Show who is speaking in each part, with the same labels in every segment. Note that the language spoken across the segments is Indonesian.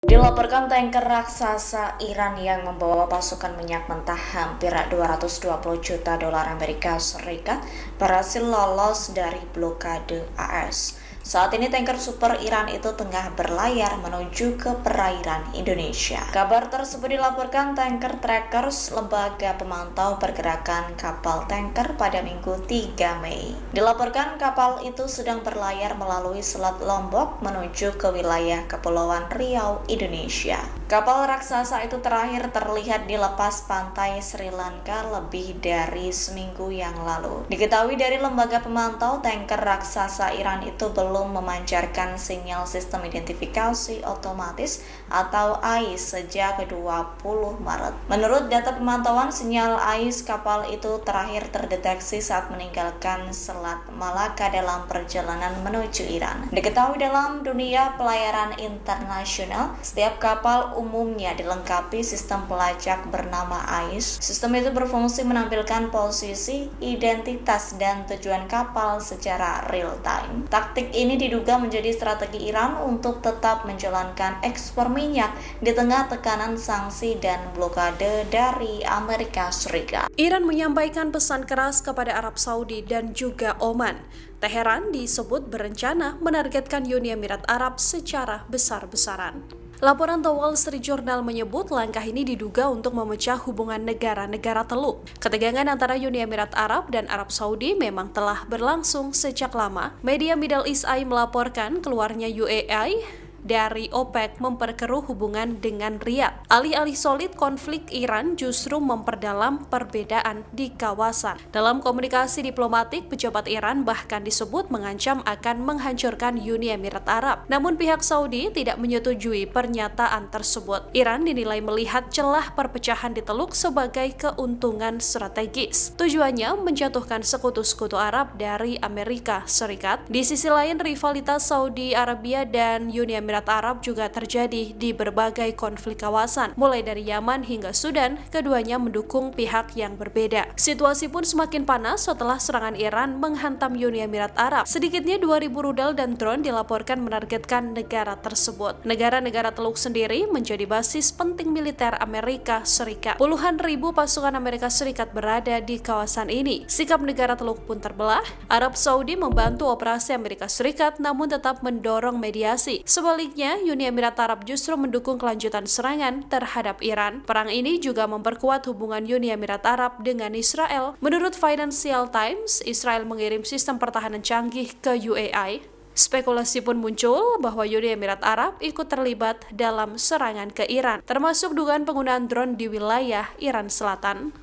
Speaker 1: Dilaporkan tanker raksasa Iran yang membawa pasukan minyak mentah hampir 220 juta dolar Amerika Serikat berhasil lolos dari blokade AS. Saat ini tanker super Iran itu tengah berlayar menuju ke perairan Indonesia. Kabar tersebut dilaporkan Tanker Trackers, lembaga pemantau pergerakan kapal tanker pada Minggu 3 Mei. Dilaporkan kapal itu sedang berlayar melalui Selat Lombok menuju ke wilayah Kepulauan Riau, Indonesia. Kapal raksasa itu terakhir terlihat di lepas pantai Sri Lanka lebih dari seminggu yang lalu. Diketahui dari lembaga pemantau, tanker raksasa Iran itu belum memancarkan sinyal sistem identifikasi otomatis atau AIS sejak 20 Maret. Menurut data pemantauan, sinyal AIS kapal itu terakhir terdeteksi saat meninggalkan Selat Malaka dalam perjalanan menuju Iran. Diketahui dalam dunia pelayaran internasional, setiap kapal umumnya dilengkapi sistem pelacak bernama AIS. Sistem itu berfungsi menampilkan posisi, identitas, dan tujuan kapal secara real time. Taktik ini diduga menjadi strategi Iran untuk tetap menjalankan ekspor minyak di tengah tekanan sanksi dan blokade dari Amerika Serikat.
Speaker 2: Iran menyampaikan pesan keras kepada Arab Saudi dan juga Oman. Teheran disebut berencana menargetkan Uni Emirat Arab secara besar-besaran. Laporan The Wall Street Journal menyebut langkah ini diduga untuk memecah hubungan negara-negara Teluk. Ketegangan antara Uni Emirat Arab dan Arab Saudi memang telah berlangsung sejak lama. Media Middle East Eye melaporkan keluarnya UAE dari OPEC memperkeruh hubungan dengan Riyadh. Alih-alih solid, konflik Iran justru memperdalam perbedaan di kawasan. Dalam komunikasi diplomatik, pejabat Iran bahkan disebut mengancam akan menghancurkan Uni Emirat Arab. Namun pihak Saudi tidak menyetujui pernyataan tersebut. Iran dinilai melihat celah perpecahan di Teluk sebagai keuntungan strategis. Tujuannya menjatuhkan sekutu-sekutu Arab dari Amerika Serikat. Di sisi lain, rivalitas Saudi Arabia dan Uni Emirat Arab juga terjadi di berbagai konflik kawasan, mulai dari Yaman hingga Sudan. Keduanya mendukung pihak yang berbeda. Situasi pun semakin panas setelah serangan Iran menghantam Uni Emirat Arab. Sedikitnya 2.000 rudal dan drone dilaporkan menargetkan negara tersebut. Negara-negara Teluk sendiri menjadi basis penting militer Amerika Serikat. Puluhan ribu pasukan Amerika Serikat berada di kawasan ini. Sikap negara Teluk pun terbelah. Arab Saudi membantu operasi Amerika Serikat namun tetap mendorong mediasi. Sebaliknya, Uni Emirat Arab justru mendukung kelanjutan serangan terhadap Iran. Perang ini juga memperkuat hubungan Uni Emirat Arab dengan Israel. Menurut Financial Times, Israel mengirim sistem pertahanan canggih ke UAE. Spekulasi pun muncul bahwa Uni Emirat Arab ikut terlibat dalam serangan ke Iran, termasuk dugaan penggunaan drone di wilayah Iran Selatan.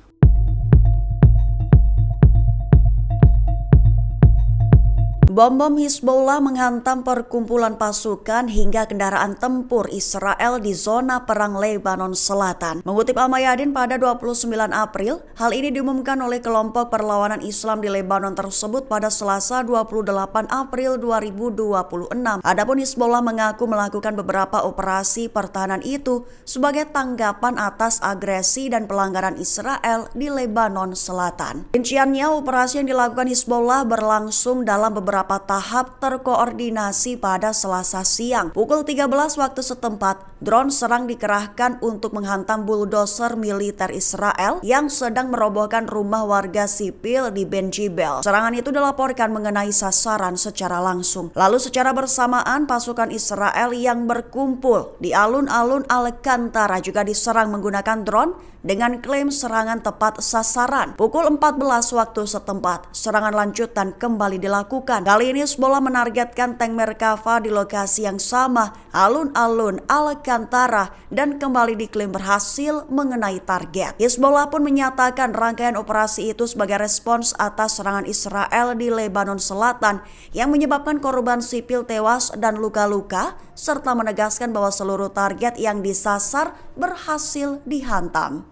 Speaker 3: Bom-bom Hizbullah menghantam perkumpulan pasukan hingga kendaraan tempur Israel di zona perang Lebanon Selatan. Mengutip Al-Mayadin pada 29 April, hal ini diumumkan oleh kelompok perlawanan Islam di Lebanon tersebut pada Selasa 28 April 2026. Adapun Hizbullah mengaku melakukan beberapa operasi pertahanan itu sebagai tanggapan atas agresi dan pelanggaran Israel di Lebanon Selatan. Rinciannya, operasi yang dilakukan Hizbullah berlangsung dalam beberapa tahap terkoordinasi pada Selasa siang. Pukul 13 waktu setempat, drone serang dikerahkan untuk menghantam bulldozer militer Israel yang sedang merobohkan rumah warga sipil di Ben Jibel. Serangan itu dilaporkan mengenai sasaran secara langsung. Lalu secara bersamaan, pasukan Israel yang berkumpul di alun-alun Al-Qantara juga diserang menggunakan drone dengan klaim serangan tepat sasaran. Pukul 14 waktu setempat, serangan lanjutan kembali dilakukan. Kali ini Hizbullah menargetkan tank Merkava di lokasi yang sama, alun-alun Al-Qantara, dan kembali diklaim berhasil mengenai target. Hizbullah pun menyatakan rangkaian operasi itu sebagai respons atas serangan Israel di Lebanon Selatan yang menyebabkan korban sipil tewas dan luka-luka, serta menegaskan bahwa seluruh target yang disasar berhasil dihantam.